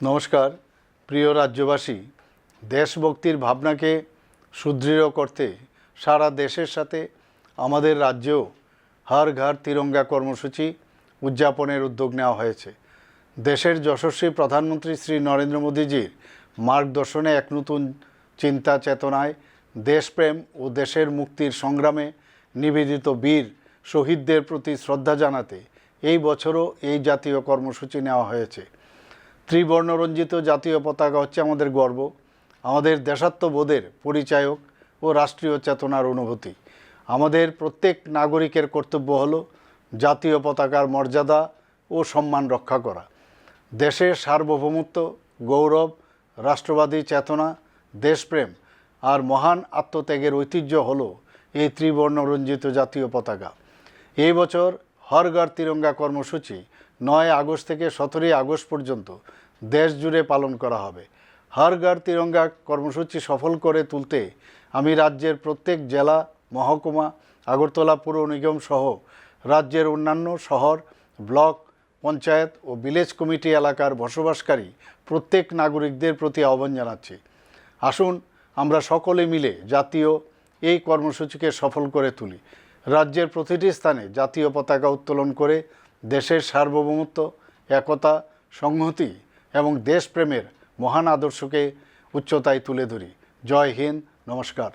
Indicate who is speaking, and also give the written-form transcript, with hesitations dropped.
Speaker 1: নমস্কার প্রিয় রাজ্যবাসী। দেশভক্তির ভাবনাকে সুদৃঢ় করতে সারা দেশের সাথে আমাদের রাজ্যেও হর ঘর তিরঙ্গা কর্মসূচি উদযাপনের উদ্যোগ নেওয়া হয়েছে। দেশের যশস্বী প্রধানমন্ত্রী শ্রী নরেন্দ্র মোদীজির মার্গদর্শনে এক নতুন চিন্তা চেতনায় দেশপ্রেম ও দেশের মুক্তির সংগ্রামে নিবেদিত বীর শহীদদের প্রতি শ্রদ্ধা জানাতে এই বছরও এই জাতীয় কর্মসূচি নেওয়া হয়েছে। ত্রিবর্ণরঞ্জিত জাতীয় পতাকা হচ্ছে আমাদের গর্ব, আমাদের দেশাত্মবোধের পরিচায়ক ও রাষ্ট্রীয় চেতনার অনুভূতি। আমাদের প্রত্যেক নাগরিকের কর্তব্য হলো জাতীয় পতাকার মর্যাদা ও সম্মান রক্ষা করা। দেশের সার্বভৌমত্ব, গৌরব, রাষ্ট্রবাদী চেতনা, দেশপ্রেম আর মহান আত্মত্যাগের ঐতিহ্য হলো এই ত্রিবর্ণরঞ্জিত জাতীয় পতাকা। এই বছর হর ঘর তিরঙ্গা কর্মসূচি 9 আগস্ট থেকে 17 আগস্ট পর্যন্ত দেশ জুড়ে পালন করা হবে। হর ঘর তিরঙ্গা কর্মসূচি সফল করে তুলতে আমি রাজ্যের প্রত্যেক জেলা, মহকুমা, আগরতলা পুর নিগম সহ রাজ্যের অন্যান্য শহর, ব্লক, পঞ্চায়েত ও ভিলেজ কমিটি এলাকার বসবাসকারী প্রত্যেক নাগরিকদের প্রতি আহ্বান জানাচ্ছি। আসুন আমরা সকলে মিলে জাতীয় এই কর্মসূচিকে সফল করে তুলি। রাজ্যের প্রতিটি স্থানে জাতীয় পতাকা উত্তোলন করে দেশের সার্বভৌমত্ব, একতা, সংহতি এবং দেশপ্রেমের মহান আদর্শকে উচ্চতায় তুলে ধরি। জয় হিন্দ, নমস্কার।